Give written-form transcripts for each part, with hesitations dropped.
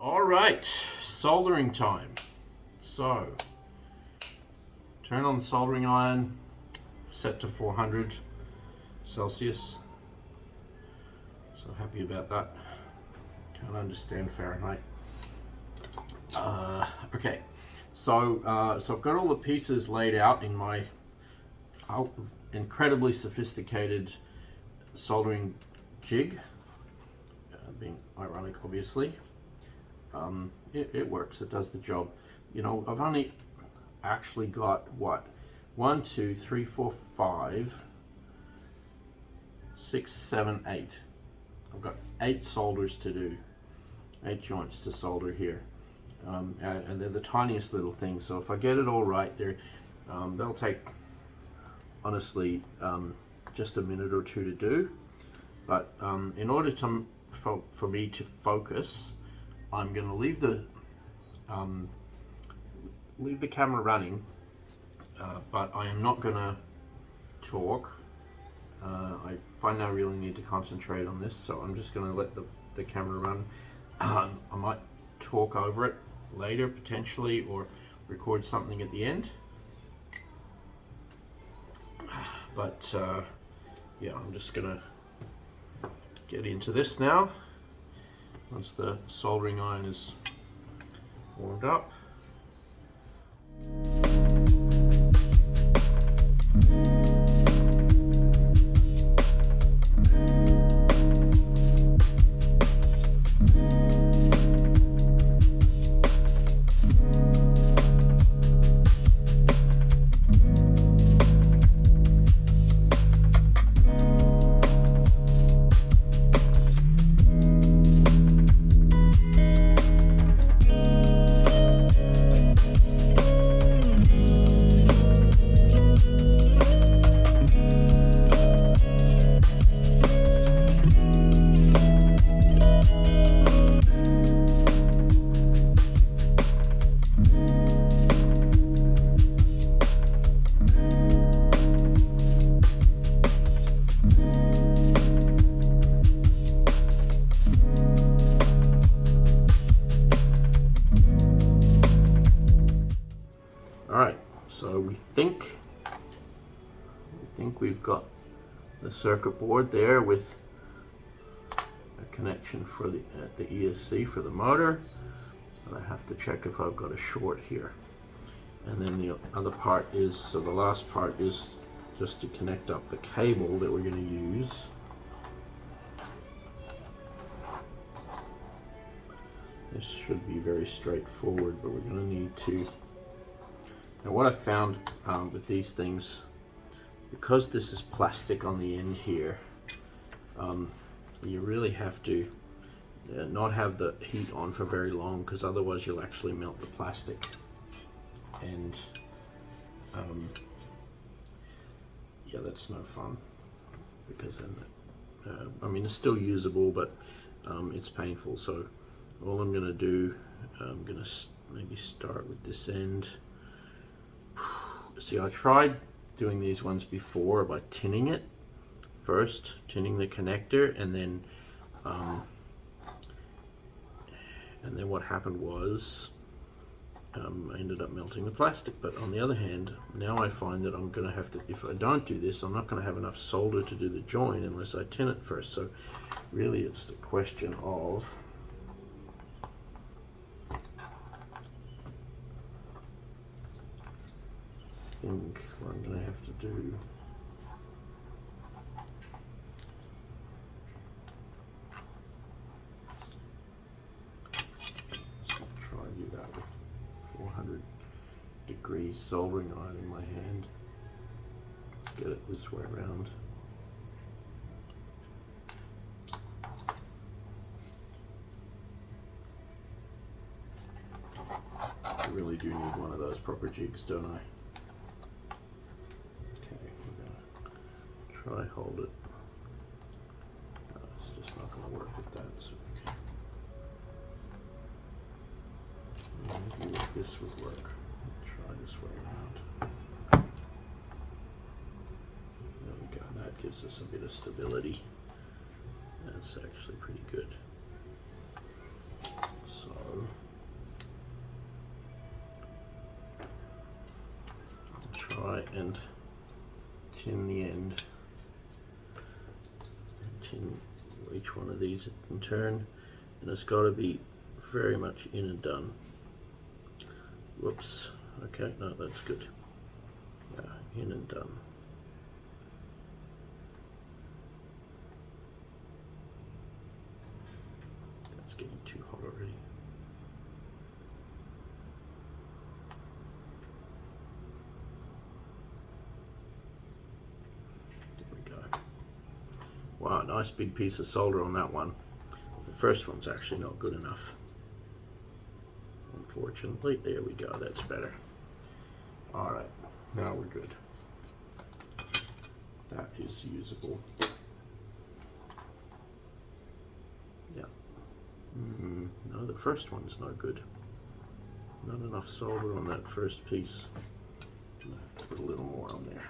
All right, soldering time. So, turn on the soldering iron, set to 400 Celsius. So happy about that. Can't understand Fahrenheit. Okay, so I've got all the pieces laid out in my incredibly sophisticated soldering jig. Being ironic, obviously. It works, it does the job. You know, I've only actually got what? 1, 2, 3, 4, 5, 6, 7, 8. I've got 8 solders to do, 8 joints to solder here. And they're the tiniest little things, so if I get it all right, they'll take, honestly, just a minute or two to do. But in order for me to focus, I'm going to leave the camera running, but I am not going to talk. I find I really need to concentrate on this, so I'm just going to let the camera run. I might talk over it later potentially, or record something at the end. But yeah, I'm just going to get into this now. Once the soldering iron is warmed up. Alright, so we think we've got the circuit board there with a connection for the ESC for the motor, but I have to check if I've got a short here. And then the other part is, so the last part is just to connect up the cable that we're going to use. This should be very straightforward, but we're going to need to. Now what I found with these things, because this is plastic on the end here, you really have to not have the heat on for very long, because otherwise you'll actually melt the plastic. And yeah, that's no fun, because then I mean, it's still usable, but it's painful. So all I'm going to do, I'm going to maybe start with this end. See, I tried doing these ones before by tinning it first, tinning the connector, and then what happened was I ended up melting the plastic. But on the other hand, now I find that I'm going to have to, if I don't do this, I'm not going to have enough solder to do the joint unless I tin it first. So really it's the question of I think what I'm going to have to do is try to do that with 400-degree soldering iron in my hand. Let's get it this way around. I really do need one of those proper jigs, don't I? Try hold it. It's just not going to work with that. So maybe if this would work. Try this way around. There we go. That gives us a bit of stability. That's actually pretty good. So and tin the end. Tin each one of these in turn, and it's got to be very much in and done. Whoops. Okay, no, that's good. In and done. That's getting too hot already. There we go. Wow, nice big piece of solder on that one. The first one's actually not good enough, unfortunately. There we go, that's better. Alright, now we're good. That is usable. Yeah. No, the first one's no good. Not enough solder on that first piece. I'm gonna have to put a little more on there.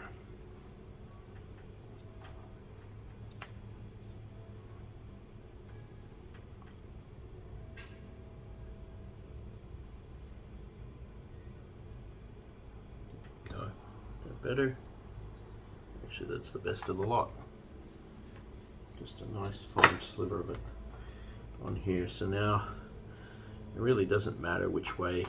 Go. Is that better? Actually, that's the best of the lot. Just a nice fine sliver of it on here. So now it really doesn't matter which way.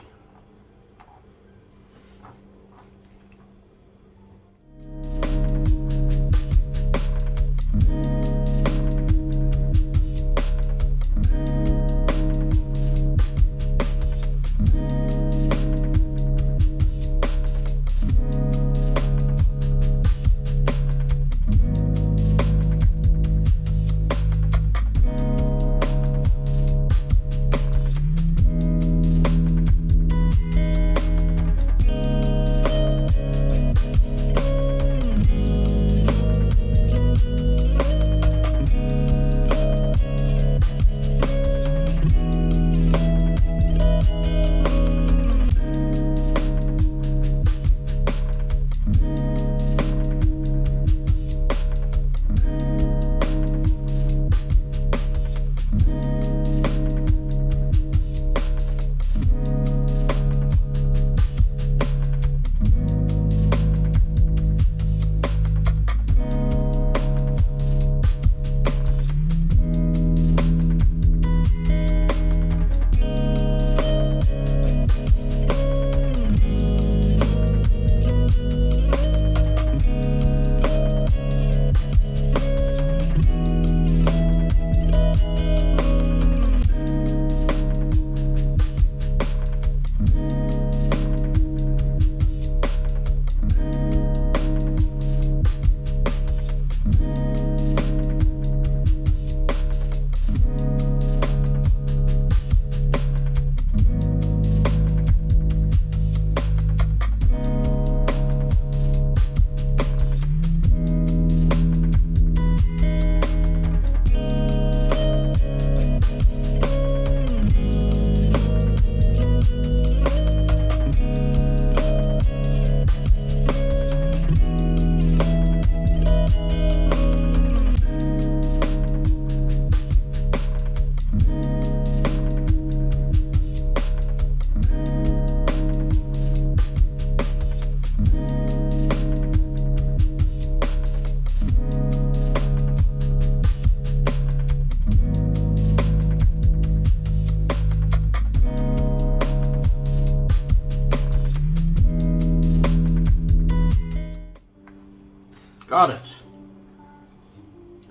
Got it.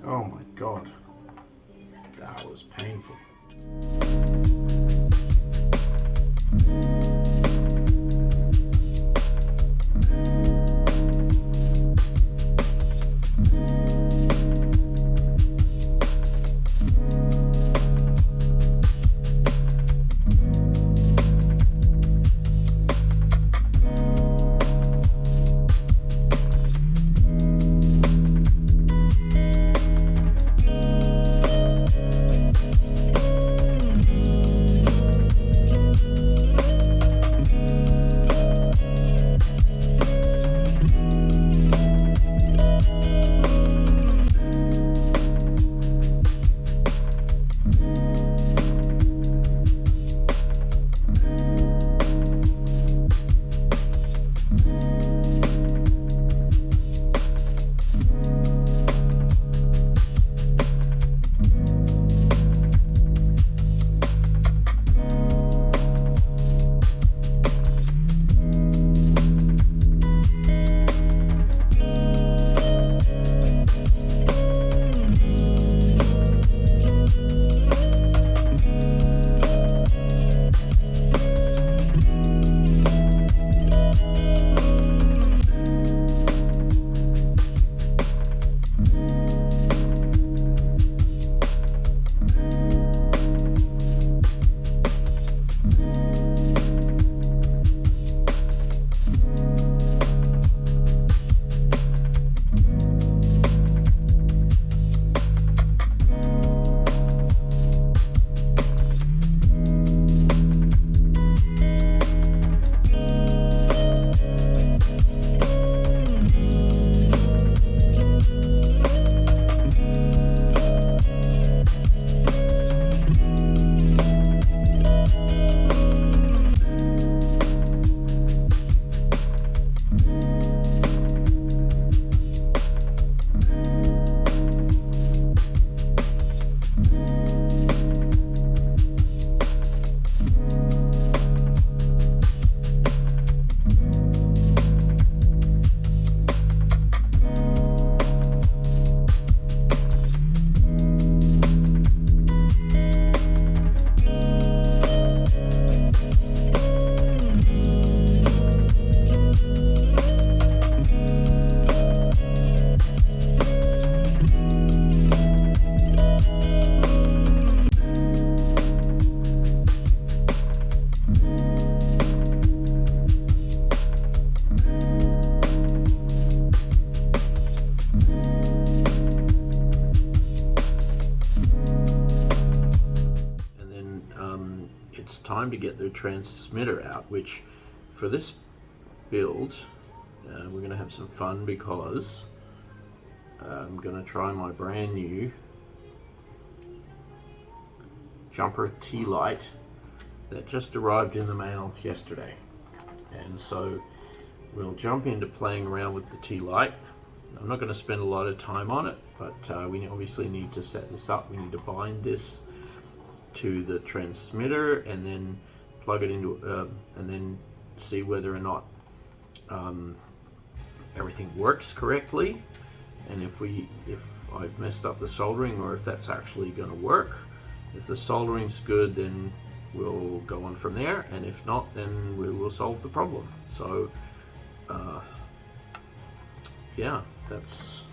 Oh my God. That was painful. it's time to get the transmitter out, which for this build we're going to have some fun because I'm going to try my brand new jumper tea light that just arrived in the mail yesterday. And so we'll jump into playing around with the tea light. I'm not going to spend a lot of time on it, but we obviously need to set this up. We need to bind this to the transmitter and then plug it into and then see whether or not everything works correctly, and if I've messed up the soldering or if that's actually going to work. If the soldering's good, then we'll go on from there, and if not, then we will solve the problem. So yeah, that's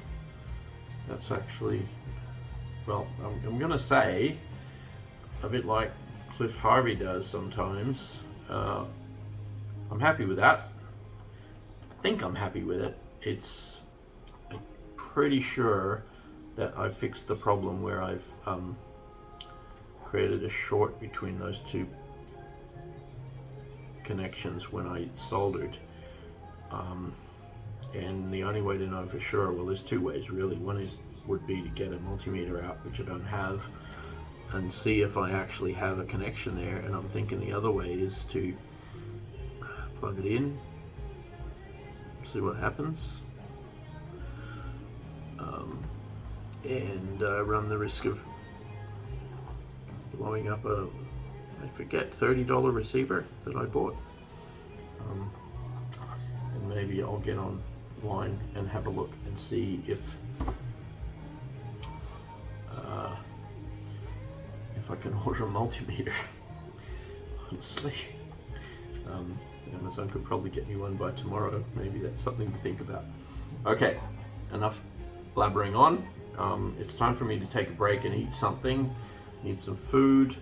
actually, well, I'm gonna say, a bit like Cliff Harvey does sometimes. I'm happy with that. I think I'm happy with it. I'm pretty sure that I've fixed the problem where I've created a short between those two connections when I soldered. And the only way to know for sure, well, there's two ways really. One would be to get a multimeter out, which I don't have, and see if I actually have a connection there. And I'm thinking the other way is to plug it in, see what happens, and run the risk of blowing up a, I forget, $30 receiver that I bought. And maybe I'll get online and have a look and see if I can order a multimeter. Honestly, Amazon could probably get me one by tomorrow. Maybe that's something to think about. Okay, enough blabbering on. It's time for me to take a break and eat something. Need some food,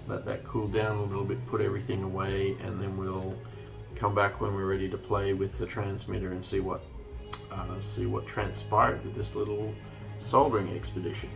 let that cool down a little bit, put everything away, and then we'll come back when we're ready to play with the transmitter and see what transpired with this little soldering expedition.